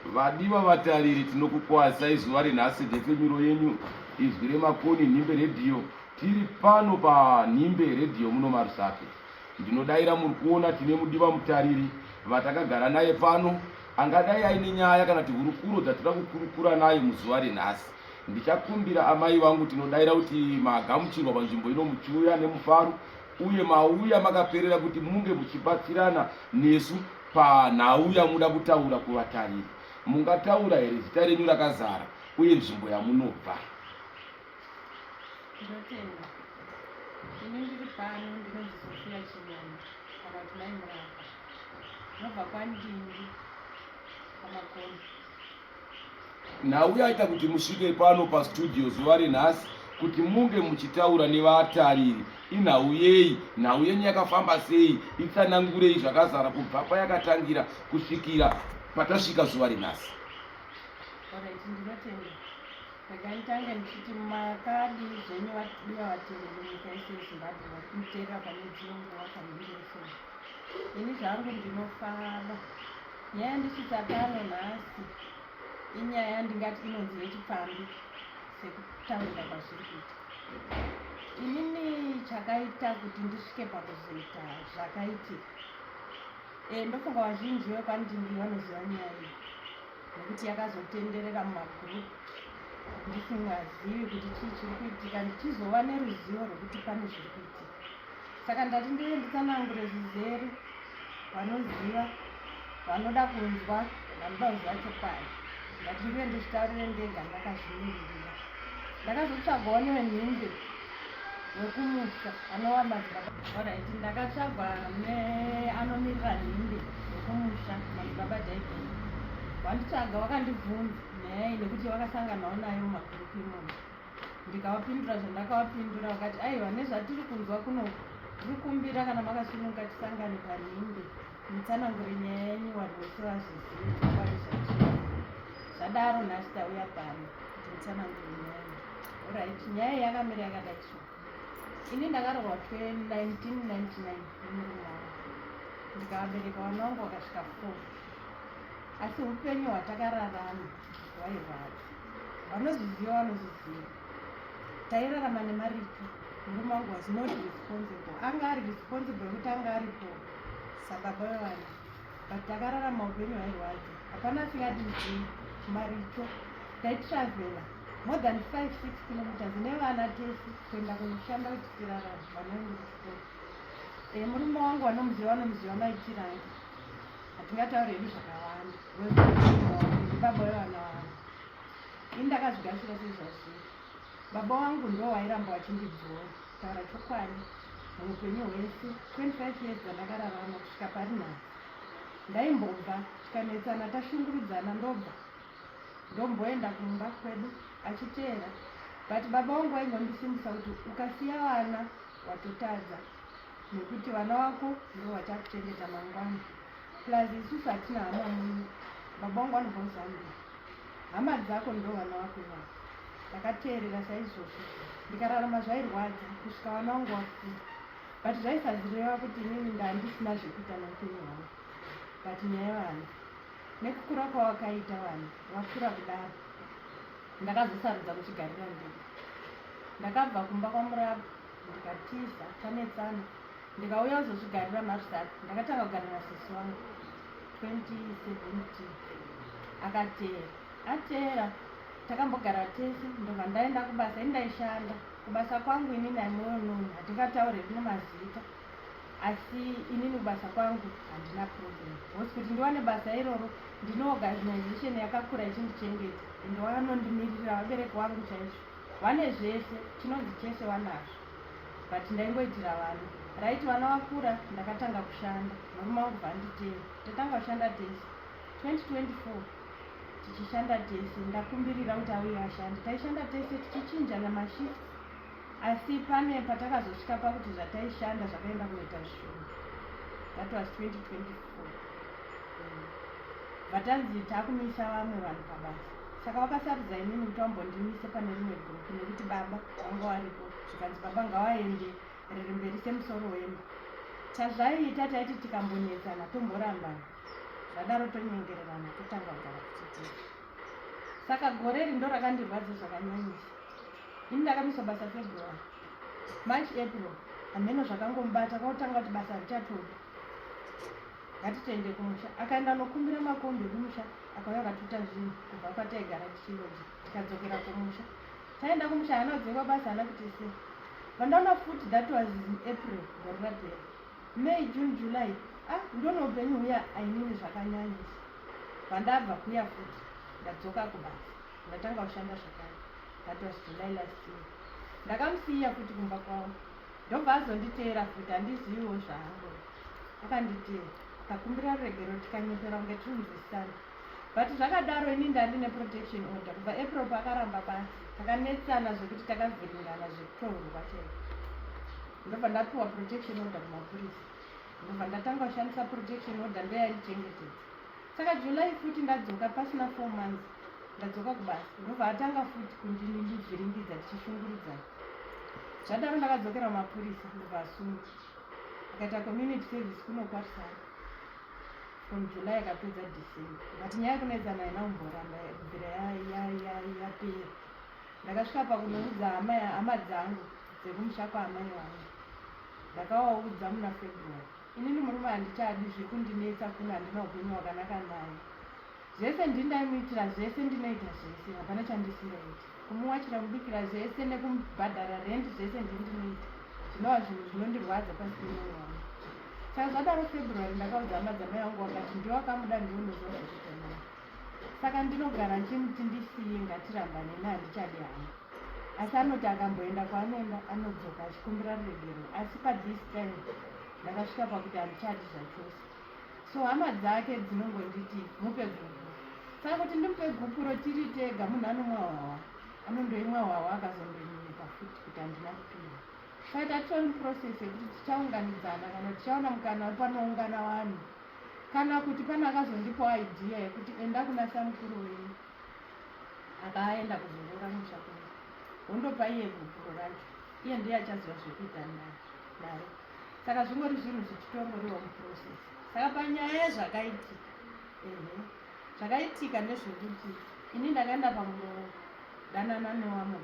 Vadiwa vatariri, tinokukwazisai zuva renhasi ndefemiro yenyu Izwi remakoni Nhimbe redhiyo. Tiri pano paNhimbe redhiyo muno Marusake. Ndinodaira muri kuona tine mudiwa mutariri vatakagara naye pano, angadai aine nyaya kana kuti hurukuro dzatinoda kukurukura naye muzuva renhasi. Ndichakumbira amai vangu, tinodaira kuti magamuchirwa panzvimbo ino muchiuya nemufaro uye mauya makaperera kuti munge muchibatsirana nesu panhau yamuda kutaura kuvatariri. Mungataura here zita renyu rakazara uye nzvimbo yamunobva? Ndotenda. Ini ndiri pano ndinonzi Sofia Chinyani kana kuti Mai Muraka. Ndinobva kwaNdingi paMakoni. Nhau yaita kuti musvike pano pastudio zuva renhasi kuti munge muchitaura nevatariri. Inhau yei? Nhau yenyu yakafamba sei? Itsanangurei zvakazara kubva payakatangira kusvikira patasvika zuva renhasi. Alright, ndinotenda. Ndakanitanga ndichiti makadi zvenyu vadiwa vateereri munyika yese yeZimbabwe vari kumuteerera pane dzimwe nguva paNhimbe FM. Ini zvangu ndinofara. Nyaya yandisvitsa pano nhasi inyaya yandingati inonzi yechipfambi sekutaurira kwazviri kuita. Inini chakaita kuti ndisvike pakuzoita zvakaitika. Ndofunga vazhinji vekwaNdingi vanoziva nyaya iyi nekuti yakazotenderera mumagurupu ndisingazivi kuti chii chiri kuitika, ndichizova neruzivo rwekuti pane zviri kuitika. Saka ndati ndive nditsanangure zizere vanoziva, vanoda kunzwa, vanoda kuziva chokwadi. Ndati ndive ndizvitaurire ndega ndakazvimirira. Ndakazotsvagwawo nevenhimbe wekumusha anova madzibaba. Alright, ndakatsvagwa neanomirira nhimbe wekumusha madzibaba David. Wanditsvaga wakandibvunza nyaya iyi nekuti wakasanganawo nayo mumagurupu imomo. Ndikavapindura zvandakavapindura, vakati aiwa nezvatiri kunzwa kuno tiri kumbira kana makasununguka tisangane paNhimbe mutsanangure nyaya yenyu vanhu vose vazvizive chokwadi zvachii. Zvadaro nhasi tauya pano kuti mutsanangure nyaya yenyu. Alright, nyaya iyi yakamira yakadai so. Ini ndakarohwa 1999 nemurume wangu. Ndikavabereka vana vangu vakasvika 4. Asi upenyu hwatakararama hwairwadza. Vanozviziva vanozviziva. Tairarama nemaricho. Murume wangu was not responsible. Anga ari responsible kuti anga aripo sababa vevanhu. But takararama upenyu hwairwadza. Hapana asingadii maricho. Taitravela more than 5-6 kilometers nevana tese kuenda kunoshanda kuti tirarame vanoenda kuchikoro. Murume wangu vanomuziva maitiranga. Hatingataure hedu zvakawanda. Baba vevana vangu. Ini ndakazvigashira sezvazviri. Baba vangu ndo vairamba vachindibvura kutaura chokwadi muupenyu hwese 25 years dzandakararama kusvika pari nhasi. Ndaimbobva tikanetsana tashungurudzana ndobva ndomboenda kumba kwedu achiteera. But baba vangu vaingondisimbisa kuti ukasiya vana watotadza nekuti vana vako ndo vachakuchengeta mangwana. Plus isusu hatina hama muno. Baba vangu vanobva kuZambia. Hama dzako ndo vana vako ivavo. Ndakateerera saizvozvo. Ndikararama zvairwadza kusvika vana vangu vakura. But zvaisazireva kuti inini ndandisina zvekuita neupenyu hwangu. But nyaya yevana nekukura kwavakaita vana vakura kudaro, ndakazosarudza kuchigarira ndege. Ndakabva kumba kwaMuraba ndikatiza tanetsana ndikauya kuzozvigarira Marusake. Ndakatanga kugara nasisi wangu 2017. Ateera takambogara tese ndobva ndaenda kubasa. Ini ndaishanda kubasa kwangu. Inini aimoyo noni hatingatauriri nemazita, asi inini kubasa kwangu handina problem. Hosi kuti ndiwane basa iroro ndine organization yakakura ichindichengeta ende vanondimirira vabereki vangu chaizvo. Vane zvese chinonzi chese vanazvo. But ndaingoitira vana. Raiti vana vakura ndakatanga kushanda. Murume wangu bhanditema. Tatanga kushanda tese 2024 tichishanda tese. Ndakumbirira kuti auye ashande. Taishanda tese tichichinjana mashift. Asi pane patakazosvika pakuti zvataishanda zvakaenda kunoita zvishoma. That was 2024. Vatanzi takumisa vamwe vanhu pabasa. Saka vakasarudza inini kuti vambondimise pane rimwe gurupu nekuti baba vanga varipo. Zvikanzi baba ngavaende riri mberi semusoro wemba. Chazvaita taiti tikambonetsana tomborambana. Zvadaro tonyengererana totanga kugara kuchiti. Saka gore iri ndo rakandirwadza zvakanyanyisa. Ini ndakamisa basa February, March, April hameno zvakangomubata, kwakutanga kuti basa richatoda. Ngatitende kumusha. Akaenda nokumbira makombi kumusha, akauya akatuta zvinhu kubva kwataigara tichiloja, tikadzokera kumusha. Taenda kumusha hana kudzingwa basa, hana kuti se. Pandaona futi that was in April, gore rapera. May, June, July. Ndono upenyu huya ainini zvakanyanyisa. Pandabva kuya futi ndadzoka kubasa, ndatanga kushanda zvakare. That was July last year. Ndakamusiya futi kumba kwawo, ndobva azonditeera futi, handiziviwo zvaango. Akanditeera akakumbira ruregero, tikanyepera kunge tiri muzisana. But zvakadaro ini ndandine protection order. Kubva April pakaramba basa, takanetsana zvekuti takavhiringana zvekutorwa chaiko. Ndobva ndapiwa protection order kumapurisa, ndobva ndatanga kushandisa protection order ndoyaindichengetedza. Saka July futi ndadzoka pasina 4 months, ndadzoka kubasa, ndobva atanga futi kundivhiringidza tichishungurudzana. Zvadaro ndakadzokera mapurisa, ndobva asunga akaita community service kunokwarisana from July akapedza December. But nyaya kunedzana haina kumboramba kubvira yapera. Ndakasvika pakunoudza hama dzangu dzekumusha kwaamai wangu, ndakawaudza muna February. Inini murume handichadi zvekundinetsa kuno, handina upenyu hwakanaka naye. Zvese ndindamuitira, zvese ndinoita zvese, hapana chandisingaiti. Kumuwachira, kubikira zvese nekumubhadhara rent, zvese ndinoita. Zvinova zvinhu zvinondirwadza pasi pemwoyo wangu. Saka zvadaro February ndakaudza hama dzamai vangu vakati ndiwakamuda ndionozva zvekuita naye. Saka ndinogara nchimuti ndisiye, ngatirambane, handichadi hangu. Asi anoti akamboenda kwaanoenda anodzoka achikumbira ruregero. Asi this time ndakasvika pakuti handichadi zvachose. So hama dzake dzinongonditi mupe gupu. Saka kuti ndimupe gupuro tiri tega, munhu anomwa hwawa, anondoimwa hwawa akazondonyuka futi kuti handina kupinda. Saka tatori muprocess yekuti tichaunganidzana kana tichaona mukana panoungana vanhu, kana kuti pane akazondipawo idea yekuti enda kuna samukuru wenyu, akaenda kuzongora musha kuno, wondopa iye gupuro racho, iye ndiye achaziva zvekuita naye. Saka zvingori zvinhu zvichitongoriwa muprocess. Saka panyaya yezvakaitika, zvakaitika ndezvekuti ini ndakaenda pamudanana newamwe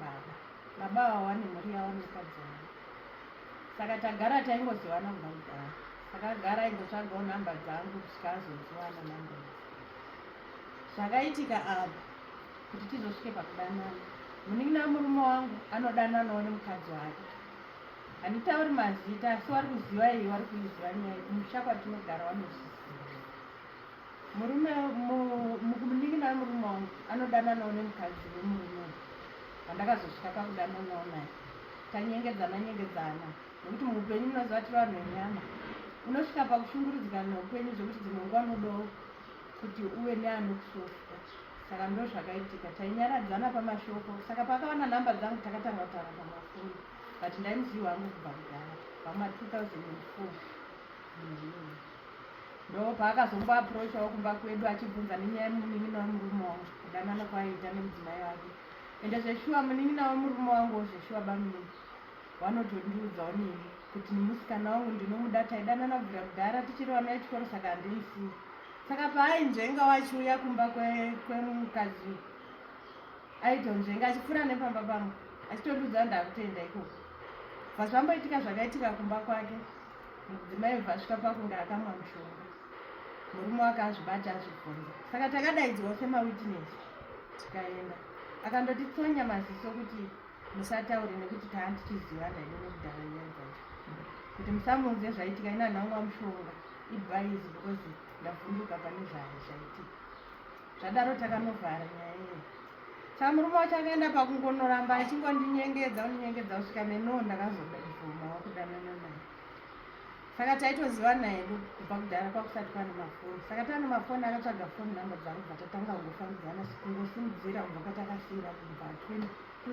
baba wawane mhuri yawo nekadzi wangu. Saka tagara taingozivana kubva kudhara. Takagara ingotsvagawo namba dzangu kusvika azodziwana namba idzi. Zvakaitika apa kuti tizosvike pakudanana, munin'ina murume wangu anodananawo nemukadzi wake. Handitauri mazita, asi wari kuziva iyi, wari kuiziva nyaya, kumusha kwatinogara vanozviziva. Munin'ina murume wangu anodananawo nemukadzi wemurume wandakazosvika pakudananawo naye. Tanyengedzana nokuti muupenyu munoziva tiri vanhu venyama. Unosvika pakushungurudzikana neupenyu zvokuti dzimwe nguva unodawo kuti uve neanokusvosva. Saka ndo zvakaitika, tainyaradzana pamashoko. Saka pakawana namba dzangu takatanga kutaura pamafoni, but ndaimuziva wangu kubva kudhara pama2004. Ndo paakazomboaprochawo kumba kwedu achibvunza nenyaya yemunin'ina wemurume wangu, kudanana kwaaiita nemudzimai wake. Ende zveshuwa munin'ina wemurume wangu zveshuwa bamini vanotondiudzawo nini kuti nemusikana wangu ndinomuda, taidanana kubvira kudhara tichiri vana vechikoro, saka handimusiyi. Saka paainzvenga wachiuya kumba kwemukadzi, aitonzvenga achifura nepamba pangu, achitondiudza ndakutoenda ikoko. Zvazvamboitika zvakaitika kumba kwake, mudzimai bvasvika pakunge akamwa mushonga, murume wake azvibata azvibvunza. Saka takadaidzwawo semawitness, tikaenda akandotitsonya maziso kuti musataure nekuti taandichizivana ine nekudhara nyaya dzacho, kuti musamunze zvaitika, ina nhamwa mushonga ibhaizi because ndavhunduka pane zvaitika. Zvadaro takanovhara nyaya iyi. Saka murume wacho akaenda pakungonoramba achingondinyengedza kusvika neno ndakazobvumawo kudanana naye. Saka taitozivana hedu kubva kudhara kwakusati pane mafoni. Saka tane mafoni akatsvaga foni namba dzangu bvatatanga kungofambidzana kungosimudzira kubva kwatakasiyira kubva 2004.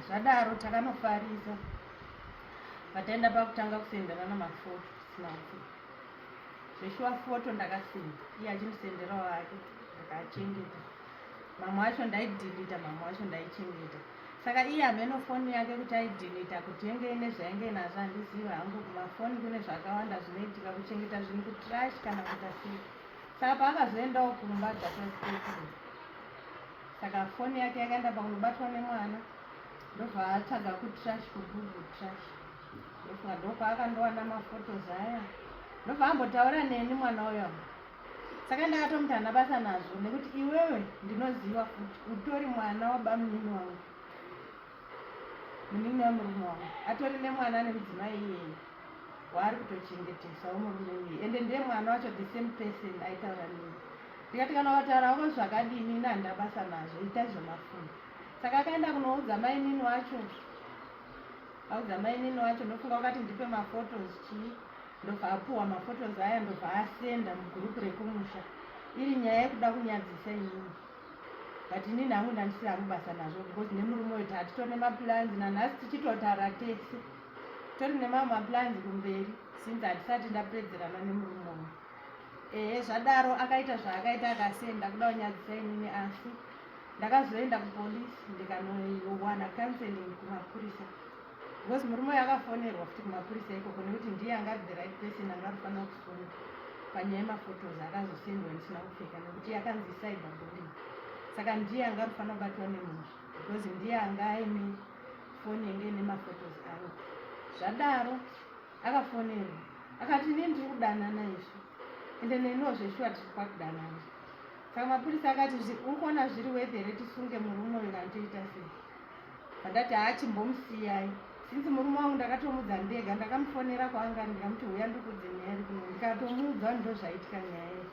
Zvadaro takanofarisa, pataenda pakutanga kusenderana mafoto sinapo. Zveshuwa foto ndakasenda, iye achimusenderawo ake, ndakaachengeta. Mamwe acho ndaidhilita, mamwe acho ndaichengeta. Saka iye hameno foni yake kuti aidhilita kuti yenge ine zvainge nazvo handiziva hangu. Kumafoni kune zvakawanda zvinoitika, kuchengeta zvinhu kutrash kana kuita sei. Saka paakazoendawo kumba data state, saka foni yake yakaenda pakunobatwa nemwana, ndobva atsvaga kutrash, kugoogle trash, ndofunga ndokwakandowana mafotos aya, ndobva ambotaura neni mwana uyo. Saka ndakatomuti hana basa nazvo, nekuti iwewe ndinoziva kuti utori mwana wabamunini wangu, munini wemurume wangu, atori nemwana nemudzimai iyeye waari kutochengetesawo murume iyeye, ende ndiye mwana wacho, the same person aitaura neni. Ndikati kana wataurawo zvakadini, ina handina basa nazvo, ita zvemafuni. Saka akaenda kunoudza mainini wacho, audza mainini wacho, ndofunga wakati ndipe mafotos chii, ndobva apuwa mafotos aya, ndobva asenda mugurupu rekumusha, iri nyaya yekuda kunyadzisa inini. But inini hangu ndandisiri hangu basa nazvo, because nemurume wetu hatitori nemaplans, nanhasi tichitotaura tese tori nemamwe maplans kumberi, since hatisati ndapedzerana nemurume wangu. Zvadaro akaita zvaakaita, akasenda kuda kunyadzisa inini, asi ndakazoenda kupolisi ndikanowana counseling kumapurisa, because murume yakafonerwa futi kumapurisa ikoko, nekuti ndiye anga the right person anga arifanira kufonera panyaya yemafotos akazosendwa ndisina kupfeka, nekuti yakanzi cyber bullying. Saka ndiye anga arifanira kubatwa nemunhu, because ndiye anga aine foni yenge nemafotos avo. Zvadaro akafonerwa akati inini ndiri kudanana izvi, ende nenozveshuwa tiri kwakudanana. Saka mapurisa akati uri kuona zviri worth here tisunge murume uyu kana toita sei? Pandati haachimbomusiyai, since murume wangu ndakatomudza ndega, ndakamufonera kwaanga ndikamuti uya ndikudze nyaya iri kuno, ndikatomuudza ndo zvaitika nyaya iyi.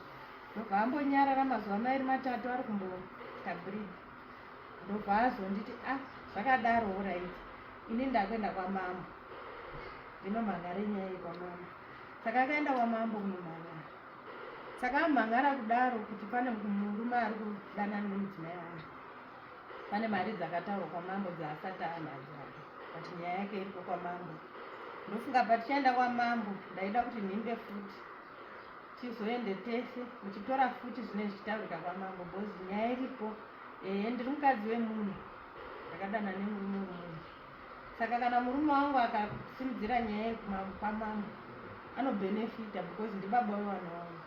Ndobva ambonyarara mazuva 2 3 ari kumbotabridge, ndobva azonditi zvakadaro oraiti, ini ndakuenda kwamambo, ndinomhangare nyaya iyi kwamambo. Saka akaenda kwamambo kunomhangara. Saka amhangara kudaro kuti pane murume ari kudanana nemudzimai wangu, pane mari dzakataurwa kwamambo dzaasati anadzo ake, kuti nyaya yake iriko kwamambo. Ndofunga patichaenda kwamambo ndaida kuti nhimbe futi tizoende tese muchitora futi zvine zvichitaurika kwamambo, because nyaya iripo. Ndiri mukadzi wemunhu, ndakadana nemurume wemunhu. Saka kana murume wangu akasimudzira nyaya kwamambo anobhenefita, because ndibaba wevana wangu,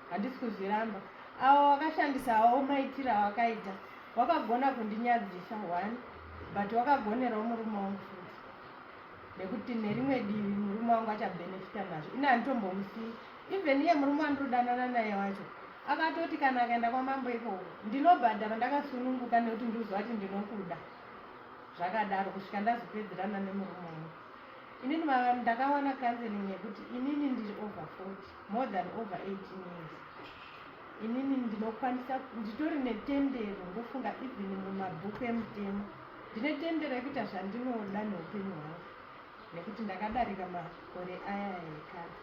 handisi kuzviramba. Avo wakashandisawo maitiro awakaita, wakagona kundinyadzisa 1, but wakagonerawo murume wangu futi, nekuti nerimwe divi murume wangu achabhenefita nazvo. Ini handitombomusii, even iye murume wandinodanana naye wacho akatoti kana akaenda kwamambo ikoko ndinobhadhara ndakasununguka, nekuti ndinoziva kuti ndinokuda. Zvakadaro kusvika ndazopedzerana nemurume wangu. Inini ndakawana counseling yekuti inini ndiri over 40, more than over 18 years. Inini ndinokwanisa, nditori netendero, ndofunga even mumabhuku emutemo ndine tendero yekuita zvandinoda neupenyu hwangu, nekuti ndakadarika makore aya ekare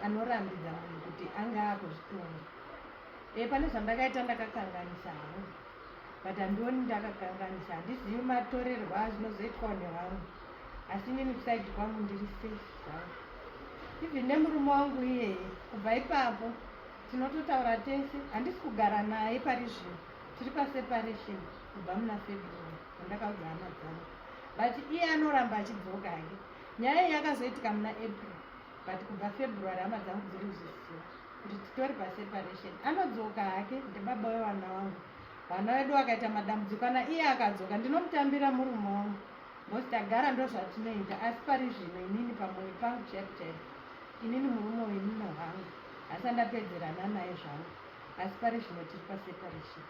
anorambidza munhu kuti anga akuzvitonga. Pane zvandakaita ndakakanganisa hangu, but handioni ndakakanganisa, handizivi matorerwo azvinozoitwa nevanhu, asi inini kusaidi kwangu ndiri safe zvangu. Even nemurume wangu iyeye, kubva ipapo tinototaura tese, handisi kugara naye pari zvino, tiri paseparation kubva muna February andakaudza hama dzangu, but iye anoramba achidzoka hake. Nyaya iyi yakazoitika muna April, but kubva February hama dzangu dziri kuzvisiwa kuti titori paseparation. Anodzoka hake, ndibaba wevana wangu, vana vedu vakaita madambudziko kana iye akadzoka ndinomutambira murume wangu, because tagara ndo zvatinoita. Asi pari zvino inini pamwoyo pangu chaipo chaipo, inini murume wenina hwangu, asi andapedzerana naye zvangu, asi pari zvino tiri paseparation.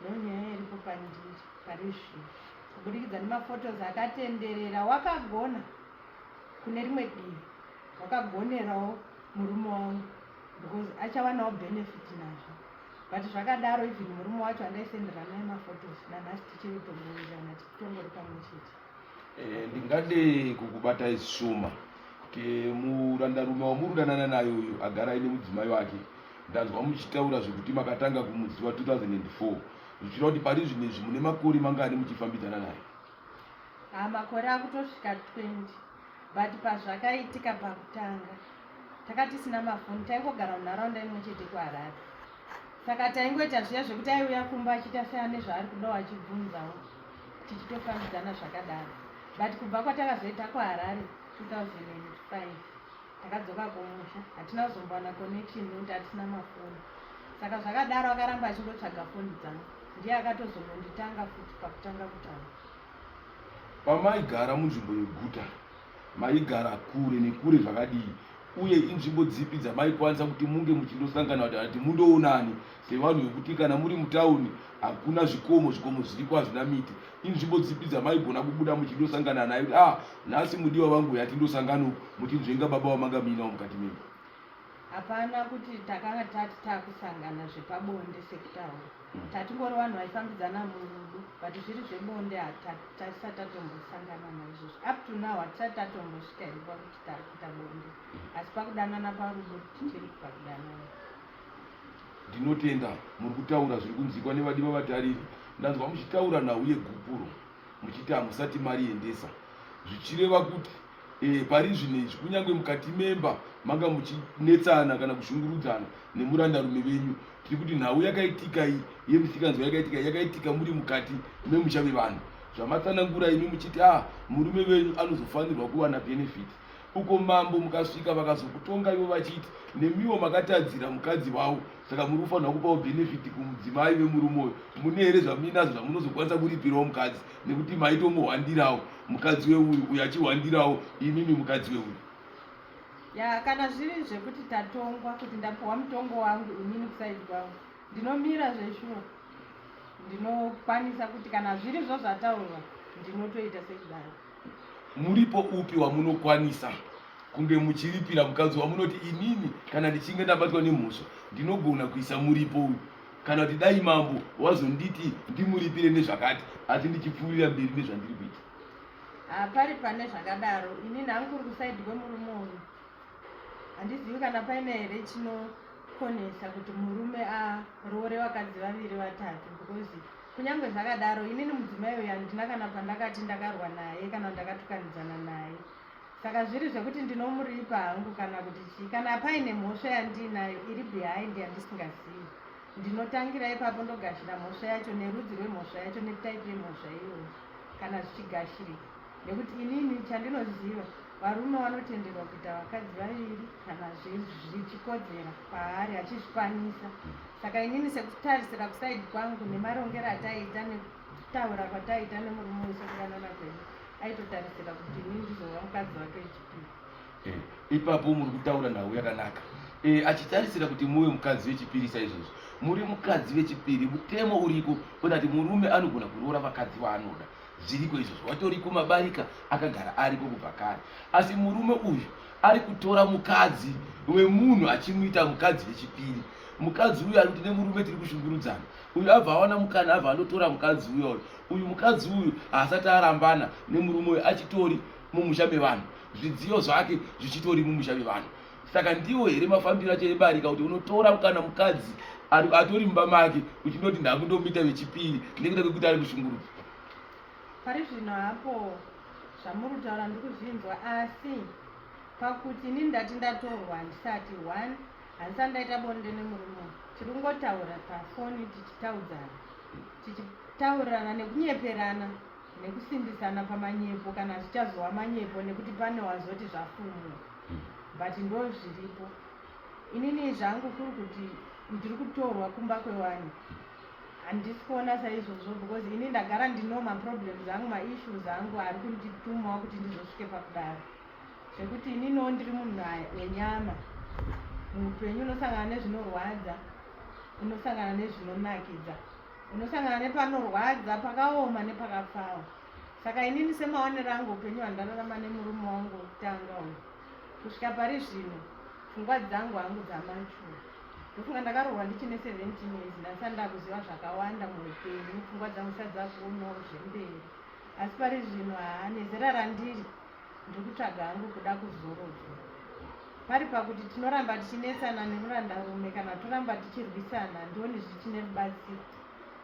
Ndonyaya iripo pandiri pari zvino, kubudikidza nemafotos akatenderera. Wakagona kune rimwe divi, wakagonerawo murume wangu, because achawanawo benefit nazvo. But zvakadaro even murume wacho andaisendera naye mafotos, nanhasi tichiri kutongowirirana, tikutongori pamwe chete. Ndingade kukubata ishuma kuti murandarume wamuri kudanana naye uyu agara aine mudzimai wake, ndanzwa muchitaura zvekuti makatanga kumuziva 2004, zvichireva kuti pari zvinezvi mune makore mangani muchifambidzana naye? Makore akutosvika 20, but pazvakaitika pakutanga takati tisina mafoni, taingogara munharaunda imwe chete kuHarare. Saka taingoita zviya zvekuti aiuya kumba achiita seane zvaari kudawo achibvunzawo, tichitofambidzana zvakadaro. But kubva kwatakazoita kuHarare 2005 takadzoka kumusha, hatina kuzombowana connection nekuti hatisina mafoni. Saka zvakadaro akaramba achingotsvaga foni dzangu, ndiye akatozongonditanga futi pakutanga kutaura. Pamaigara munzvimbo yeguta, maigara kure nekure zvakadii, uye inzvimbo dzipi dzamaikwanisa kuti munge muchindosangana kuti mundoonani sevanhu vekuti kana muri mutauni hakuna zvikomo zviriko hazvina miti, inzvimbo dzipi dzamaigona kubuda muchindosangana naye kuti nhasi mudiwa vangu yatindosangano muchinzvenga baba vamanga muinawo mukati menyu? Hapana kuti takanga tati takusangana zvepabonde sekutaura. Tatingori vanhu vaifambidzana murudo, but zviri zvebonde hatisati tatombosangana naizvozvo. Up to now hatisati tatombosvika iri pakuti tari kuita bonde, asi pakudanana parudo tichiri kubva kudanana. Ndinotenda muri kutaura zviri kunzwikwa nevadiwa vatariri. Ndanzwa muchitaura nhau yegupuro muchiti hamusati mariendesa, zvichireva kuti pari zvinezvi kunyange mukati memba manga muchinetsana kana kushungurudzana nemurandarume venyu, tiri kuti nhau yakaitika iyi yemisikanzwa yakaitika muri mukati memusha wevanhu, zvamatsanangura imi muchiti murume venyu anozofanirwa kuwana benefit. Uko mambo mukasvika vakazokutonga ivo vachiti nemiwo makatadzira mukadzi wavo, saka muri kufanirwa kupawo benefit kumudzimai wemurume. Mune here zvamuinazvo zvamunozokwanisa kuripirawo mukadzi, nekuti maitomuhwandirawo mukadzi weuyu, uyu achihwandirawo imimi mukadzi weuyu? Kana zviri zvekuti tatongwa kuti ndapiwa mutongo wangu inini kusaidi kwangu, ndinomira zveshuwa, ndinokwanisa kuti kana zviri zvo zvataurwa ndinotoita sekudaro. Muripo upi wamunokwanisa kunge muchiripira mukadzi wamunoti inini kana ndichinge ndabatwa nemhosva ndinogona kuisa muripo uyu, kana kuti dai mambo wazonditi ndimuripire nezvakati asi ndichipfuurira mberi nezvandiri kuita? Pari pane zvakadaro, inini hanguri kusaidi kwemurume uyu. Handizivi kana paine here chinokonesa kuti murume aroore vakadzi vaviri vatatu, because kunyange zvakadaro inini mudzimai uyu handina kana pandakati ndakarwa naye kana ndakatukanidzana naye. Saka zviri zvekuti ndinomuripa hangu kana kuti chii, kana paine mhosva yandiinayo iri behind yandisingazivi, ndinotangira ipapo ndogashira mhosva yacho nerudzi rwemhosva yacho netaipi yemhosva iyoyo kana zvichigashirika. Nekuti inini chandinoziva, varume vanotenderwa kuita vakadzi vaviri kana zvichikodzera paari achizvikwanisa. Saka inini sekutarisira kusaidi kwangu nemarongero ataita nekutaura kwataita nemurume uyu sekudanana kwedu, aitotarisira kuti inini ndizova mukadzi wake wechipiri. Ipapo muri kutaura nhau yakanaka. Achitarisira kuti muve mukadzi wechipiri saizvozvo, muri mukadzi wechipiri, mutemo uriko kuti murume anogona kuroora vakadzi vaanoda. Zviriko izvozvo, watoriko mabarika akagara ariko kubva kare, asi murume uyu ari kutora mukadzi wemunhu achimuita mukadzi wechipiri. Mukadzi uyu ari kuti nemurume tiri kushungurudzana, uyu abva awana mukana abva andotora mukadzi uyoyo. Uyu mukadzi uyu haasati arambana nemurume uyu achitori mumusha mevanhu, zvidziyo zvake zvichitori mumusha mevanhu. Saka ndiwo here mafambiro acho ebarika kuti unotora kana mukadzi atori mumba make uchindoti ndakundomuita wechipiri nekuda kwekuti ari kushungurudza? Pari zvino hapo zvamuri kutaura ndikuzvinzwa, asi pakuti inini ndati ndatorwa handisati 1 handisati ndaita bonde nemurume, tiri kungotaura pafoni tichitaurirana nekunyeperana nekusimbisana pamanyepo kana zvichazova manyepo nekuti pane wazoti zvafumwa, but ndo zviripo. Inini zvangu kuri kuti ndiri kutorwa kumba kwevanhu handisi kuona saizvozvo, because ini ndagara ndino maproblems angu, maissues angu ari kunditumawo kuti ndizosvike pakudaro, zvekuti ininiwo ndiri munhu wenyama. Muupenyu unosangana nezvinorwadza, unosangana nezvinonakidza, unosangana nepanorwadza, pakaoma nepakapfawa. Saka inini semaonero angu upenyu hwandararama nemurume wangu wekutanga uyu, kusvika pari zvino pfungwa dzangu hangu dzamachura. Ndofunga ndakaroorwa ndichine 17 years, ndasati ndakuziva zvakawanda muupenyu, pfungwa dzangu dzisati dzakuonawo zvemberi. Asi pari zvino nezera randiri ndiri kutsvaga hangu kuda kuzorodzwa. Pari pakuti tinoramba tichinetsana nemurandarume kana toramba tichirwisana, ndioni zvichine rubatsiro,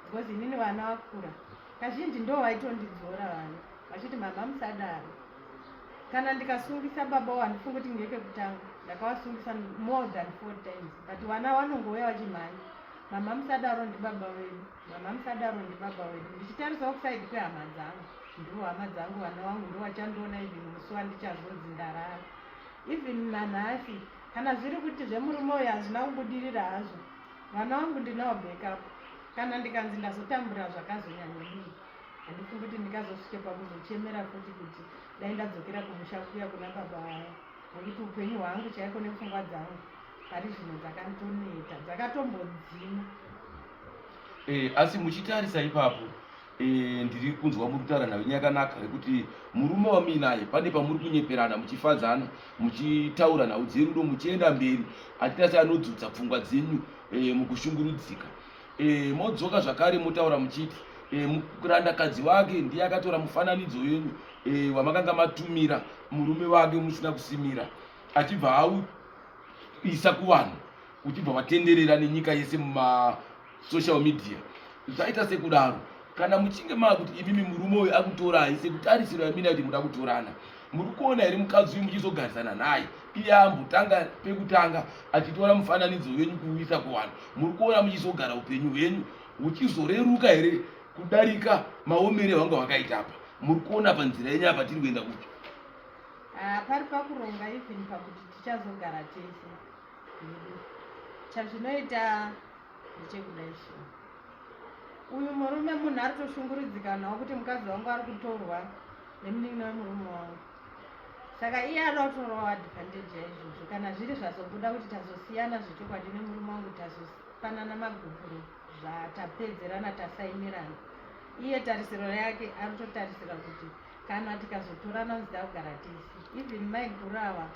because inini vana vakura kazhinji ndo vaitondidzora vana vachiti mama musadaro. Kana ndikasungisa baba wandifunga kuti ngekekutanga ndakavasungisa more than 4 times, but vana vanongouya vachimhanya, mama musadaro ndibaba wedu, mama musadaro ndibaba wedu. Ndichitarisawo kusaidi kwehama dzangu, ndivo hama dzangu, vana vangu ndo vachandiona even musi wandichazonzi ndarara. Even nanhasi kana zviri kuti zvemurume uyu hazvina kubudirira hazvo, vana vangu ndinawo backup. kana ndikanzi ndazotambura zvakazonyanya dii handifungi kuti ndingazosvike pakuzochemera futi kuti dai ndadzokera kumusha kuya kuna baba aya nekuti upenyu hwangu chaiko nepfungwa dzangu pari zvino dzakantoneta dzakatombodzima. Asi muchitarisa ipapo ndiri kunzwa muri kutaura nayo yakanaka yekuti murume wami naye pane pamuri kunyeperana muchifadzana muchitaura nhau dzerudo muchienda mberi atitati anodzudza pfungwa dzenyu mukushungurudzika. Modzoka zvakare motaura muchiti murandakadzi wake ndiye akatora mufananidzo wenyu wamakanga matumira murume wake musina kusimira achibva auisa kuvanhu uchibva watenderera nenyika yese mumasocial media. Zvaita sekudaro kana muchinge makuti imimi murume uyu akutorai sekutarisiro yamina kuti muda kutorana, muri kuona here mukadzi uyu muchizogarisana naye iye ambotanga pekutanga achitora mufananidzo wenyu kuuisa kuvanhu, muri kuona muchizogara upenyu hwenyu huchizoreruka here kudarika maomere hwanga hwakaitapa? Muri kuona panzira yenyu apa tiri kuenda kuti pari pakuronga even pakuti tichazogara tese chazvinoita ndechekudai zvino uyu murume munhu ari toshungurudzikanawo kuti mukadzi wangu ari kutorwa nemunin'ina wemurume wangu, saka iye ari kutorawo advantage yaizvozvo. Kana zviri zvazobuda kuti tazosiyana zvechokwadi nemurume wangu tazopanana magumhuro zvatapedzerana tasainirana, iye tarisiro yake ari kutotarisira kuti kana tikazotorana nzida kugara tese even maiguru ava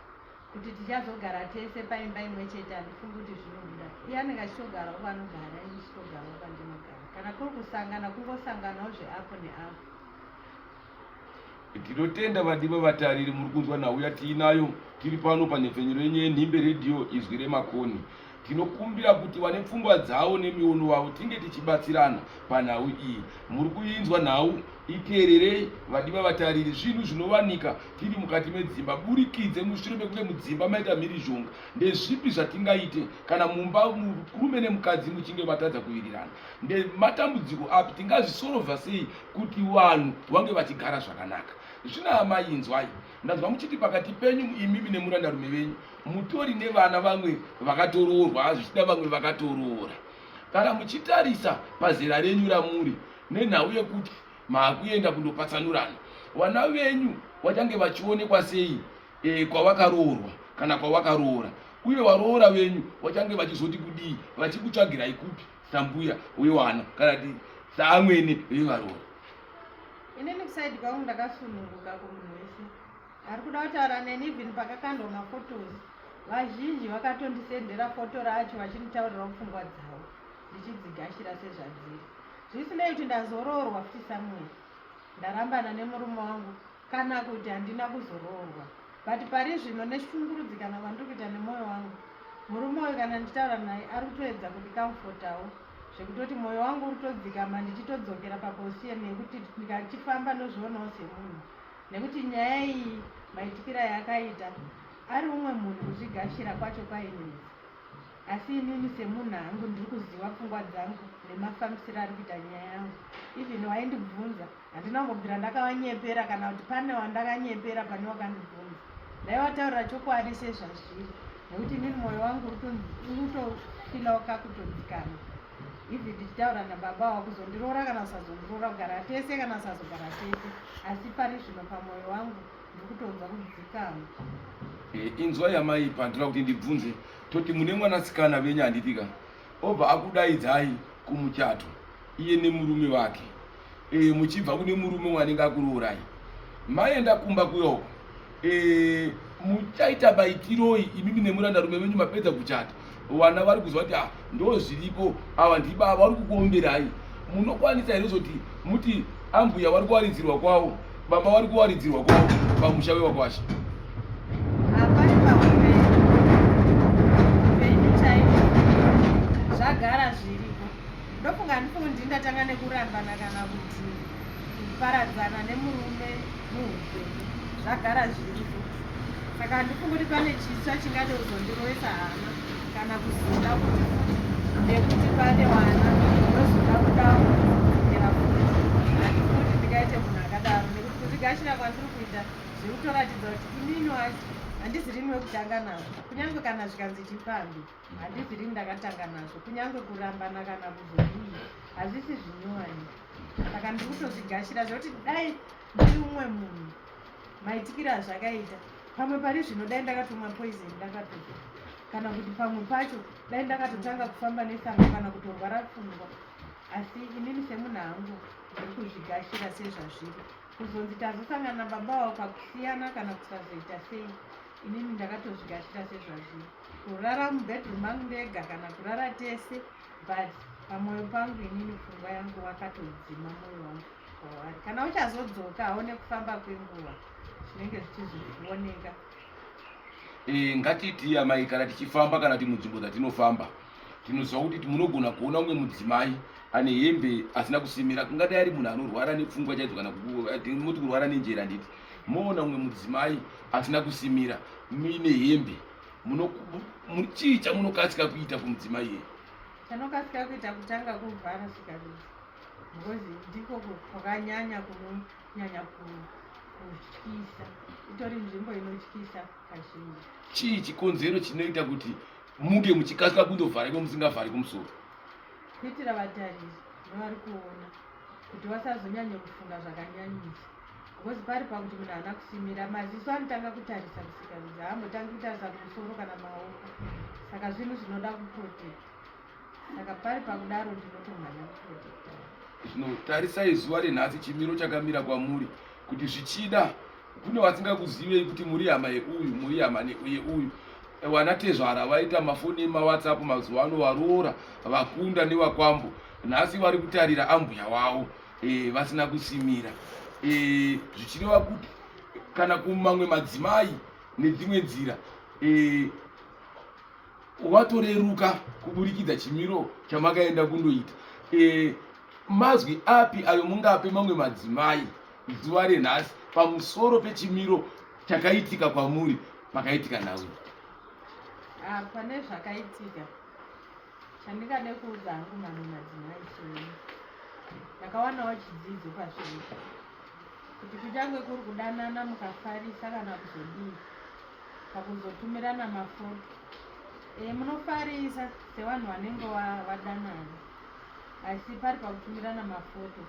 kuti tichazogara tese paimba imwe chete handifungi kuti zvinobuda. Iye anenge achitogarawo panogara ini chitogarawo pandinogara, kana kuri kusangana kungosanganawo zveapo neapo. Tinotenda vadiwa vatariri muri kunzwa nhau yatiinayo tiri pano panhepfenyuro yenyu yenhimbe redhiyo izwi remakoni. Tinokumbira kuti vane pfungwa dzavo nemiono wavo tinge tichibatsirana panhau iyi. Muri kuinzwa nhau, iteererei vadiwa vatariri zvinhu zvinovanika tiri mukati medzimba. Burikidze mushure mekunge mudzimba maita mhirizhonga, ndezvipi zvatingaite kana mumba murume nemukadzi muchinge matadza kuwirirana? Ndematambudziko api tingazvisorovha sei kuti vanhu vange vachigara zvakanaka? Zvina mainzwai, ndanzwa muchiti pakati penyu imimi nemurandarume venyu mutori nevana vamwe vakatoroorwa, zvichida vamwe vakatoroora. Kana muchitarisa pazera renyu ramuri nenhau yekuti maakuenda kundopatsanurana, vana venyu vachange vachionekwa sei kwavakaroorwa kana kwavakaroora, uye varoora venyu vachange vachizoti kudii, vachikutsvagirai kupi sambuya wewana kana kuti saamwene vevaroora. Inini kusaidi kwangu ndakasununguka kumunhu wese ari kuda kutaura neni even pakakandwa mafotos. Vazhinji vakatondisendera foto racho vachinditaurirawo pfungwa dzavo ndichidzigashira sezvadziri. Zvisinei kuti ndazoroorwa futi Samuel, ndarambana nemurume wangu kana kuti handina kuzoroorwa, but pari zvino neshungurudzikana vandiri kuita nemwoyo wangu, murume uyu kana nditaura naye ari kutoedza kundikamfotawo zvekutoti mwoyo wangu uri kutodzikama ndichitodzokera paposition yekuti ndikachifamba nozvionawo semunhu, nekuti nyaya iyi maitikira yakaita ari umwe munhu kuzvigashira kwacho kwainezi. Asi inini semunhu hangu ndiri kuziva pfungwa dzangu nemafambisiro ari kuita nyaya yangu. Even waindibvunza handina kumbobvira ndakavanyepera kana kuti pane wandakanyepera pane wakandibvunza. Ndaivataurira chokwadi sezvazviri, nekuti inini mwoyo wangu uri kutofilawo kakutodzikana. Even ndichitaura nababa wakuzondiroora kana usazondiroora, kugara tese kana usazogara tese, asi pari zvino pamwoyo wangu ndiri kutonzwa kudzikana. Inzwa yamai pandira kuti ndibvunze, toti mune mwanasikana venyu handitika obva akudaidzai kumuchato iye nemurume wake, muchibva kune murume wanenge akuroorai, maenda kumba kuyoko, muchaita baitiroi imimi nemurandarume venyu mapedza kuchata? Vana vari kuzwa kuti ndo zviripo, ava ndibaba vari kukuomberai, munokwanisa here zoti muti ambuya vari kuwaridzirwa kwavo, baba vari kuwaridzirwa kwavo pamusha wewakwasha? Zvagara zviripo. Ndofunga handifungi kuti ndatanga nekurambana kana kuti kuparadzana nemurume muupenyu, zvagara zviripo. Saka handifungi kuti pane chiswa chingade kuzondiroesa hama kana kuzoda kuti nekuti pane wana ndozoda kudawo kudzokera futi. Handifungi kuti ndingaite munhu akadaro, nekuti kuzvigashira kwandiri kuita zviri kutoratidza kuti inini wacho handisi rini wekutanga nazvo, kunyange kana zvikanzi chifambi handisi rini ndakatanga nazvo, kunyange kurambana kana kuzodii hazvisi zvinyowani. Saka ndiri kutozvigashira zvekuti dai ndiri umwe munhu maitikiro azvakaita, pamwe pari zvino dai ndakatomwa poison ndakatofa, kana kuti pamwe pacho dai ndakatotanga kufamba nesanga kana kutorwara pfungwa. Asi inini semunhu hangu ndiri kuzvigashira sezvazviri. Kuzonzi tazosangana baba wavo pakusiyana kana kusazoita sei, inini ndakatozvigashira sezvazviri. Kurara mubedroom mangu ndega kana kurara tese, but pamwoyo pangu inini pfungwa yangu wakatodzima mwoyo wangu kwavari. Kana uchazodzoka aone kufamba kwenguva zvinenge zvichizvioneka. Ngatiti amai kana tichifamba kana kuti munzvimbo dzatinofamba tinoziva kuti munogona kuona umwe mudzimai ane hembe asina kusimira, kungadai ari munhu anorwara nepfungwa chaidzo kana tinoti kurwara nenjera. Nditi moona umwe mudzimai asina kusimira muine hembe, chii chamunokasika kuita kumudzimai iye? Chanokasika kuita kutanga kuvhara sikarudzi, because ndiko kwakanyanya kunonyanya kutyisa, itori nzvimbo inotyisa kazhinji. Chii chikonzero chinoita kuti munge muchikasika kundovhara iko musingavhari kumusoro? Kuitira vatariri nevari kuona kuti wasazonyanya kufunga zvakanyanyisa, because pari pakuti munhu haana kusimira, maziso anotanga kutarisa musikarudzi, haambotangi kutarisa kumusoro kana maoko. Saka zvinhu zvinoda kuprotect, saka pari pakudaro ndinotomhanya kuprotecta. Zvino tarisai zuva renhasi chimiro chakamira kwamuri, kuti zvichida kune vasingakuzivei kuti muri hama yeuyu, muri hama yeuyu. Wanatezvara vaita mafoni emawhatsapp mazuva ano, varoora vakunda nevakwambo, nhasi vari kutarira ambuya wavo vasina kusimira. Zvichireva kuti kana kumamwe madzimai nedzimwe nzira watoreruka kuburikidza chimiro chamakaenda kundoita. Mazwi api ayo mungape mamwe madzimai zuva renhasi pamusoro pechimiro chakaitika kwamuri pakaitika nawe? Pane zvakaitika chandingade kuudza hangu mamwe madzimai soni, ndakawanawo chidzidzo pazviri, kuti kuchange kuri kudanana mukafarisa kana kuzodii, pakuzotumirana mafoto, munofarisa sevanhu vanenge vadanana, asi pari pakutumirana mafoto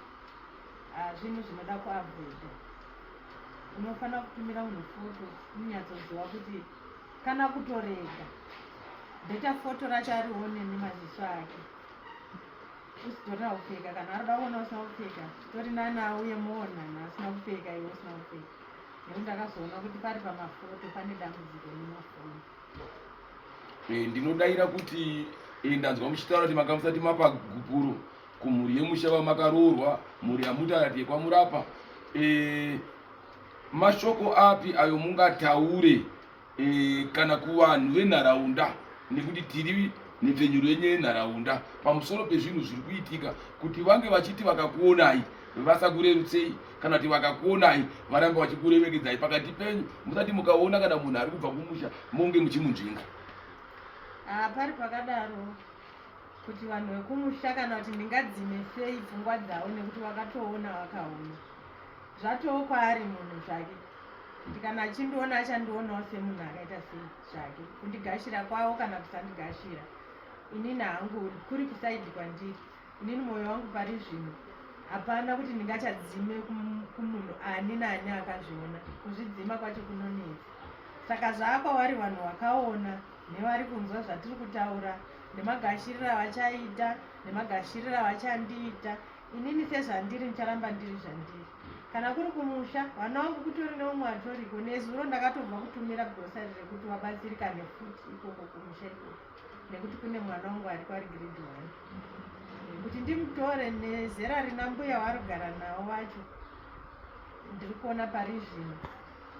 zvinhu zvinoda kuavhoida. Unofanira kutumira munhu foto unyatsoziva kuti kana kutorega bheta foto racho arione nemaziso ake, usitorina kupfeka. Kana arida kuona usina kupfeka tori nani auye muonana asina kupfeka iwe usina kupfeka, nekuti ndakazoona kuti pari pamafoto pane dambudziko nemafoni. Ndinodaira kuti ndanzwa muchitaura kuti makamusati mapa gupuro kumhuri yemusha vamakaroorwa, mhuri yamutarati yekwamurapa. Mashoko api ayo mungataure kana kuvanhu venharaunda, nekuti tiri nepfenyuro yenyu yenharaunda, pamusoro pezvinhu zviri kuitika, kuti vange vachiti vakakuonai vasakurerutsei, kana kuti vakakuonai varambe vachikuremekedzai pakati penyu, musati mukaona kana munhu ari kubva kumusha munge muchimunzvinga? Pari pakadaro kuti vanhu vekumusha kana kuti ndingadzime sei pfungwa dzavo, nekuti vakatoona vakaona zvatoo kwaari munhu zvake, kuti kana achindiona achandionawo semunhu akaita sei zvake, kundigashira kwavo kana kusandigashira. Inini hangu kuri kusaidi kwandiri, inini mwoyo wangu pari zvino hapana kuti ndingachadzime kumunhu ani nani akazviona, kuzvidzima kwacho kunonetsa. Saka zvakwavari vanhu vakaona nevari kunzwa zvatiri kutaura, nemagashiriro avachaita nemagashiriro avachandiita, inini sezvandiri ndicharamba ndiri zvandiri. Kana kuri kumusha, vana vangu kutori neumwe atoriko, nezuro ndakatobva kutumira grosari rekuti wabatsirikane futi ikoko kumusha ikoko, nekuti kune mwana wangu ariko ari grade 1, kuti ndimutore nezera rina mbuya warigara navo vacho. Ndiri kuona pari zvino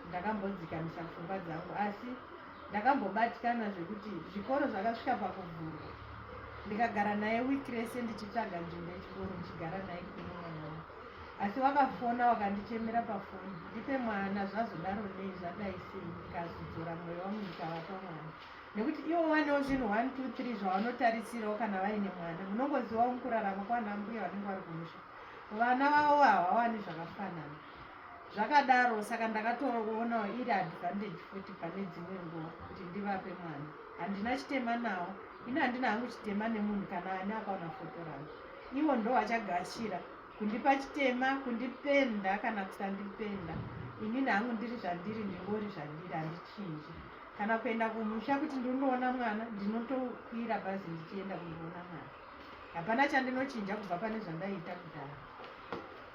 ndakambodzikamisa pfungwa dzangu, asi ndakambobatikana zvekuti zvikoro zvakasvika pakuvhurwa, ndikagara naye wiki rese ndichitsvaga nzvimbo yechikoro ndichigara naye kuno mwana wangu. Asi wakafona wakandichemera pafoni, ndipe mwana zvazodaro nei zvadai sei, ndikazodzora mwoyo wangu ndikavapa mwana, nekuti ivo vanewo zvinhu 1 2 3 zvavanotarisirawo kana vaine mwana. Munongozivawo mukurarama kwana mbuya vanenge vari kumusha, vana vavo havawani zvakafanana. Zvakadaro saka ndakatoonawo iri advantage futi pane dzimwe nguva kuti ndivape mwana. Handina chitema nawo, ino handina hangu chitema nemunhu kana ani akaona foto rangu. Ivo ndo vachagashira kundipa chitema, kundipenda kana kusandipenda. Inini hangu ndiri zvandiri, ndingori zvandiri, handichinji. Kana kuenda kumusha kuti ndinoona mwana, ndinotokwira bhazi ndichienda kundoona mwana. Hapana chandinochinja kubva pane zvandaita kudhara.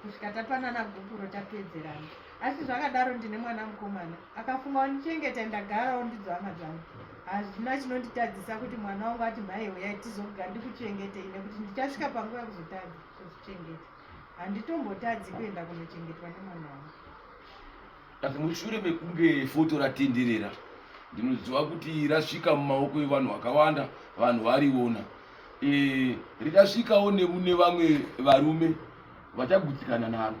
Kusvika tapanana gupuro tapedzerana. Asi zvakadaro ndine mwana mukomana, akafunga kundichengeta ndagarawo ndidzo hama dzangu. Hazvina chinonditadzisa kuti mwana wangu ati mhai uyai tizogara ndikuchengetei, nekuti ndichasvika panguva yekuzotadza kuzvichengeta. Handitombotadzi kuenda kunochengetwa nemwana wangu. Asi mushure mekunge foto ratenderera, ndinoziva kuti rasvika mumaoko evanhu vakawanda, vanhu variona. Richasvikawo nemune vamwe varume vachagutsikana naro.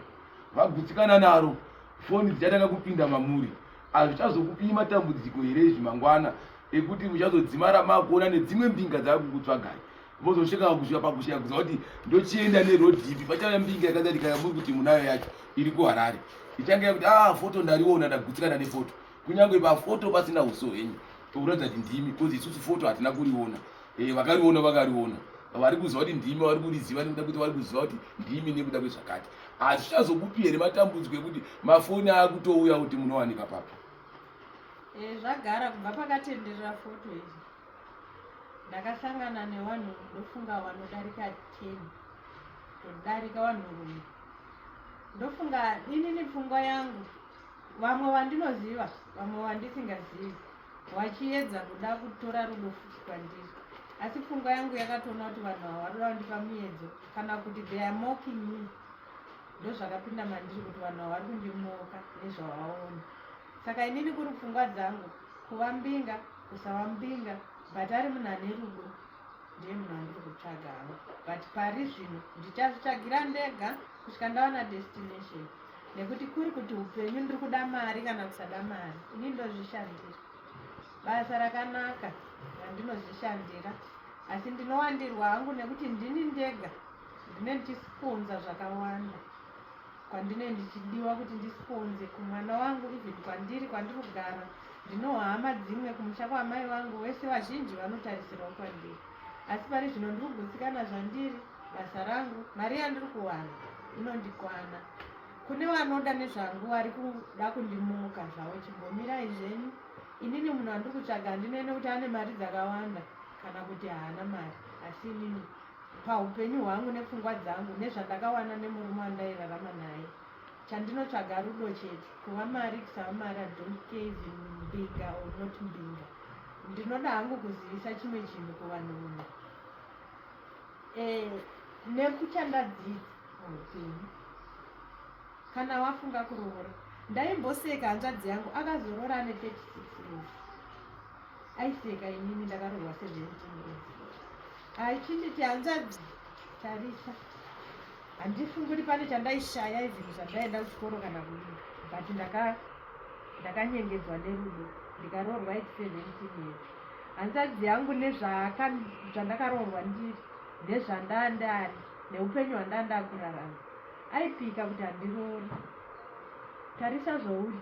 Vagutsikana naro, foni dzichatanga kupinda mamuri. Hazvichazokupi matambudziko here zvimangwana ekuti muchazodzimara makuona nedzimwe mbinga dzakukutsvagai. Vozosvika kusvika pakusvika kuziva kuti ndochienda nerodhipi, pachava mbinga yakazadika muri kuti munayo yacho iri kuHarare. Ichange kuti foto ndariona ndagutsikana nefoto. Kunyange pafoto pasina uso henyu. Tokuratidza kuti ndimi, kozi isusu foto hatina kuriona. Vakariona vakariona. Vari kuziva kuti ndimi, vari kuriziva nekuda kuti vari kuziva kuti ndimi nekuda kwezvakati. Hazvichazokupi here matambudziko ekuti mafoni akutouya kuti munowanika papi. Zvagara kubva pakatenderera foto idzi. Ndakasangana nevanhu ndofunga vanodarika 10, todarika vanhurume. Ndofunga inini pfungwa yangu, vamwe vandinoziva, vamwe vandisingazivi, vachiedza kuda kutora rudo kwandiri. Asi pfungwa yangu yakatoona kuti vanhu ava vari kundipa muedzo, kana kuti they are mocking me. Ndozvakapinda mandiri kuti vanhu ava vari kundimoka nezvavaona. Saka inini kuri pfungwa dzangu, kuva mbinga, kusava mbinga, but ari munhu ane rudo, ndiye munhu wandiri kutsvaga hangu. But pari zvino ndichazvitsvagira ndega kusvika ndawana destination. Nekuti kuri kuti upenyu ndiri kuda mari kana kusada mari, ini ndozvishandira. Basa rakanaka randinozvishandira, asi ndinowandirwa hangu nekuti ndini ndega ndine ndichisponza zvakawanda. Kwandine ndichidiwa kuti ndisponze kumwana wangu, even kwandiri kwandiri kugara, ndinohama dzimwe kumusha kwamai vangu, vese vazhinji vanotarisirawo kwandiri. Asi pari zvino ndiri kugutsikana zvandiri, basa rangu, mari yandiri kuwana inondikwana. Kune vanoda nezvangu vari kuda kundimoka zvavo, chimbomirai zvenyu. Inini munhu wandiri kutsvaga handinene kuti ane mari dzakawanda kana kuti haana mari, asi inini paupenyu hwangu nepfungwa dzangu nezvandakawana nemurume wandairarama naye, chandinotsvaga rudo chete. Kuva mari kusava mari, I don't care even mbinga or not mbinga. Ndinoda hangu kuzivisa chimwe chinhu kuvanhurume, nekuchandadzidza muupenyu. Kana wafunga kuroora, ndaimboseka hanzvadzi yangu akazorora ane 36 years. Aiseka inini ndakaroorwa 17 years. Aichinditi hanzvadzi, tarisa. Handifungi kuti pane chandaishaya izvinhu zvandaenda kuchikoro kana kudini, but ndakanyengedzwa nerudo ndikaroorwa 17 years. Hanzvadzi yangu nezvandakaroorwa ndiri, nezvandandari, neupenyu hwandanda kurarama, aipika kuti handiroori. Tarisa zvouri,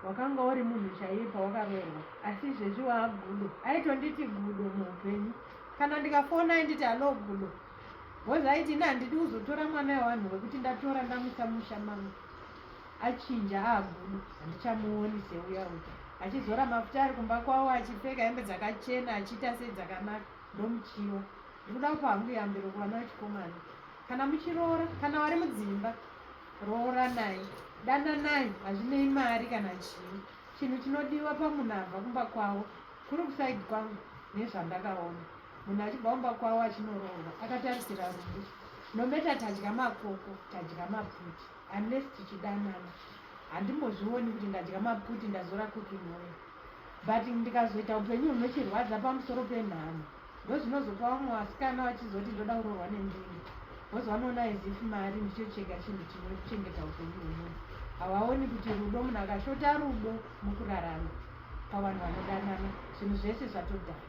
wakanga uri munhu chaiye pawakaroorwa, asi izvezvi waagudo. Aitonditi gudo muupenyu. Kana ndikafona ainditi halo gudo. Bhozi aiti ina handidi kuzotora mwana wevanhu wekuti ndatora ndamusa musha mangu. Achinja aagudo, handichamuoni seuya uyu. Achizora mafuta ari kumba kwawo, achipfeka hembe dzakachena, achiita sei dzakanaka, ndomuchiwa. Ndikuda kupa hangu yambiro kuvana vechikomana. Kana muchiroora, kana vari mudzimba, roora naye, dana naye, hazvinei mari kana chii. Chinhu chinodiwa pamunhu abva kumba kwawo, kuri kusaidi kwangu nezvandakaona. Munhu achibva kumba kwawo achinoroorwa, akatarisira rudo. Nometa tadya makoko, tadya maputi, unless tichidanana. Handimbozvioni kuti ndadya maputi ndazora cooking oil. But ndikazoita upenyu hunochirwadza pamusoro penhamo, ndozvinozopa vamwe vasikana vachizoti ndoda kuroorwa nendini. Bozi vanoona as mari ndicho chega chinhu chinochengeta upenyu hwemunhu. Havaoni kuti rudo, munhu akashota rudo mukurarama pavanhu vanodanana, zvinhu zvese zvatodhana.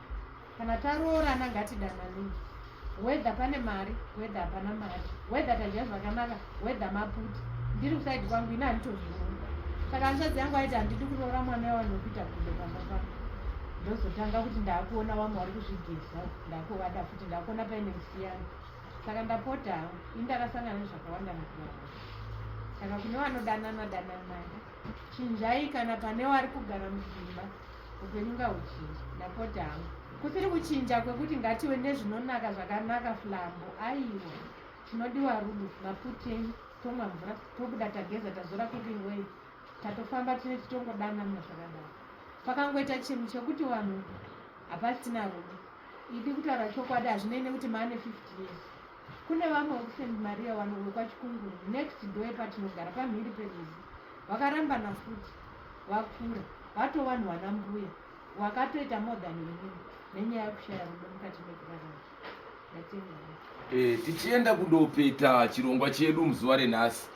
Kana taroorana ngatidananei, whether pane mari, whether hapana mari, whether tadya zvakanaka, whether maputi, ndiri kusaidi kwangu ina handitozviona. Saka hanzvadzi yangu aiti handidi kuroora mwana wanokuita kunde pamba pangu. Ndozotanga kuti ndakuona vamwe vari kuzvigeza, ndakuwada futi ndakuona paine musiyano. Saka ndapota hangu indakasangana nezvakawanda mukurarama. Saka kune vanodanana dananai, chinjai kana pane vari kugara mudzimba upenyu ngahuchinja. Ndapota hangu kusiri kuchinja kwekuti ngative nezvinonaka zvakanaka flambo, aiwa tinodiwa rudo, maputeni, tomwa mvura, tobuda tageza, tazora cooking way, tatofamba tine titongodanana zvakadaro. Pakangoita chinhu chekuti vanhu hapasina rudo. Idi kutaura chokwadi hazvinei nekuti maane 50 years. Kune vamwe vekusendi Maria vanobve kwachikunguru next door patinogara pamhiri perwizi, vakarambana futi, vakura, vato vanhu vana mbuya, vakatoita more than inini nenyaya yekushaya rudo mukati mekurarama. Ndatenga. Tichienda kundopeta chirongwa chedu muzuva renhasi,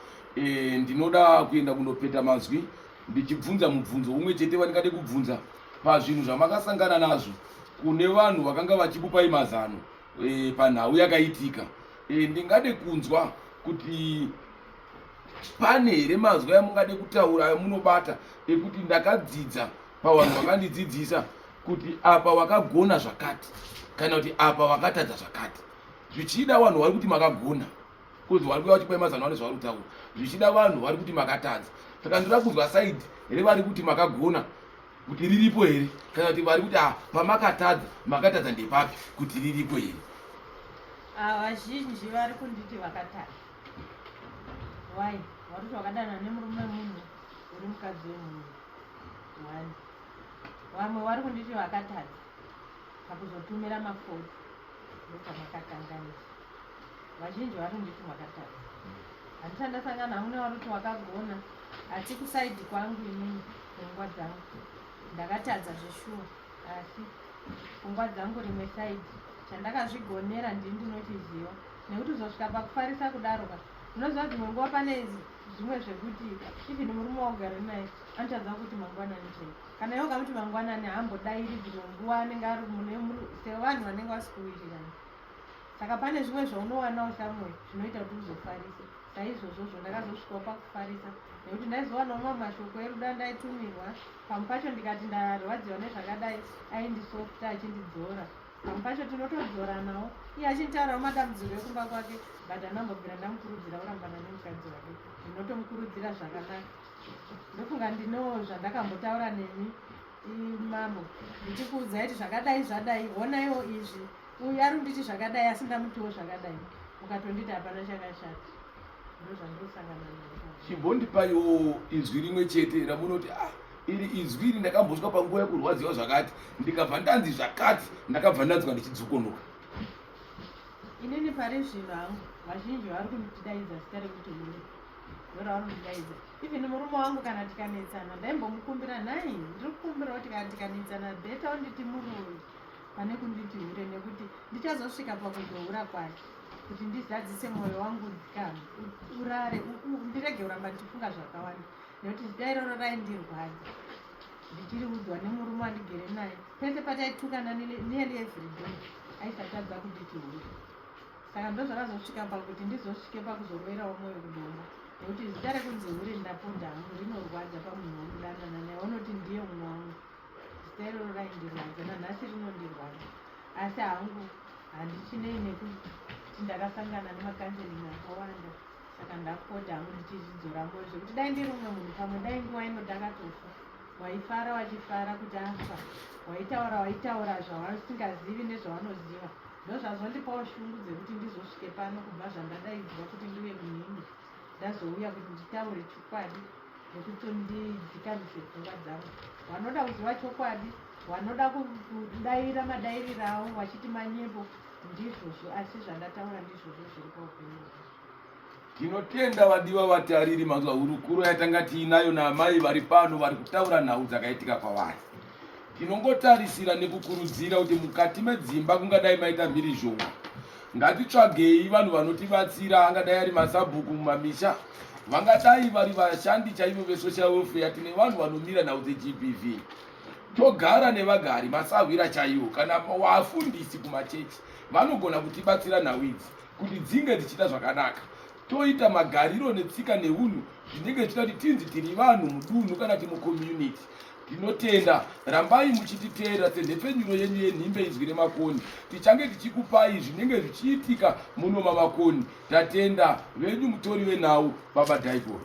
ndinoda kuenda kundopeta mazwi ndichibvunza mubvunzo umwe chete wandingade kubvunza pazvinhu zvamakasangana nazvo kune vanhu vakanga vachikupai mazano panhau yakaitika. Ndingade kunzwa kuti pane here mazwi amungade kutaura amunobata ekuti ndakadzidza pavanhu vakandidzidzisa kuti apa wakagona zvakati kana kuti apa wakatadza zvakati. Zvichida vanhu vari kuti makagona kuzi vari kuya vachipai mazano ane zvavari kutaura, zvichida vanhu vari kuti makatadza. Saka ndoda kunzwa saidi here vari kuti makagona kuti riripo here kana kuti vari kuti pamakatadza makatadza ndepapi kuti riripo here. Vazhinji vari kunditi vakatadza. Why? Waruti wakadana nemurume munhu uri mukadzi wemunhu. Wani. Vamwe vari kunditi vakatadza pakuzotumira mafoto ndokamakakanganisa. Vazhinji vari kunditi vakatadza. Handisa ndasangana hamune vari kuti wakagona, hati kusaidi kwangu inini pfungwa dzangu ndakatadza zveshuwa, asi pfungwa dzangu rimwe saidi chandakazvigonera ndini ndinochiziva. Nekuti uzosvika pakufarisa kudaroka unoziva dzimwe nguva pane zvimwe zvekuti even murume waugara naye anotadza kuti mangwanani chaiwo, kana yoga muti mangwanani haambodairi dzimwe nguva anenge ari sevanhu vanenge vasikuwirirana. Saka pane zvimwe zvaunowanawo samwe zvinoita kuti uzofarisa. Saizvozvozvo ndakazosvikawo pakufarisa nekuti ndaizowanawo mamwe mashoko erudo andaitumirwa, pamwe pacho ndikati ndarwadziwa nezvakadai aindisofta achindidzora, pamwe pacho tinotodzoranawo iye achinditaurawo madambudziko ekumba kwake, but handambobvira ndamukurudzira urambana nemukadzi wake, ndinotomukurudzira zvakanaka. Ndofunga ndinowo zvandakambotaura nemi mambo ndichikuudzai kuti zvakadai zvadai, honaiwo izvi, uyu ari kunditi zvakadai asi ndamutiwo zvakadai, ukatonditi hapana chakashata. Ndozvandosangana nazvo. Chimbondipaiwo izwi rimwe chete ramunoti iri izwi iri ndakambosvika panguva yekurwadziwa zvakati, ndikabva ndanzi zvakati, ndakabva ndanzwa ndichidzokonoka. Inini pari zvino hangu vazhinji vari kundidaidza zita rekuti uri ndoravanondidaidza. Even murume wangu kana tikanetsana ndaimbomukumbira nhai ndiri kukumbirawo tikanetsana bheta unditi muroyi pane kunditi hure, nekuti ndichazosvika pakuzoura kwake kuti ndizadzise mwoyo wangu dzikama urare ndirege kuramba ndichifunga zvakawanda, nekuti zita iroro raindirwadza ndichiriudzwa nemurume wandigere naye. Pese pataitukana nearly every day aisatadza kunditi hure. Saka ndozvakazosvika pakuti ndizosvike pakuzorwerawo mwoyo kudomba, nekuti zita rekunzi hure ndaponda hangu rinorwadza pamunhu wamudanana naye, unoti ndiye munhu wangu. Zita iroro raindirwadza nanhasi rinondirwadza, asi hangu handichinei nekuti ndakasangana nemakanzelingi akawanda. Saka ndapota hangu ndichizvidzora mwoyo zvekuti dai ndiri umwe munhu pamwe dai nguva ino ndakatofa, waifara wachifara kuti afa, waitaura zvavasingazivi nezvavanoziva. Ndozvazondipawo shungu dzekuti ndizosvike pano kubva zvandadaidzwa kuti ndive munhindi, ndazouya kuti nditaure chokwadi nekuti ndidzikamise pfungwa dzangu. Wanoda kuziva chokwadi, wanoda kudaira madairiro avo wachiti manyepo, ndizvozvo, asi zvandataura ndizvozvo zviri paupenyu. Tinotenda vadiwa vatariri mazuva hurukuro yatanga tiinayo naamai vari pano vari kutaura nhau dzakaitika kwavari. Tinongotarisira nekukurudzira kuti mukati medzimba kungadai maita mhirizhonga, ngatitsvagei vanhu vanotibatsira, angadai ari masabhuku mumamisha, vangadai vari vashandi chaivo vesocial welfare. Tine vanhu vanomira nhau dzeGBV, togara nevagari masahwira chaivo kana wafundisi kumachechi vanogona kutibatsira nhau idzi kuti dzinge dzichita zvakanaka. toita magariro netsika neunhu zvinenge zvichita kuti tinzi tiri vanhu mudunhu kana kuti mucommunity. Tinotenda, rambai muchititeera senhepfenyuro yenyu yenhimbe izwi remakoni. Tichange tichikupai zvinenge zvichiitika muno mamakoni. Tatenda venyu mutori wenhau Baba Daiporo.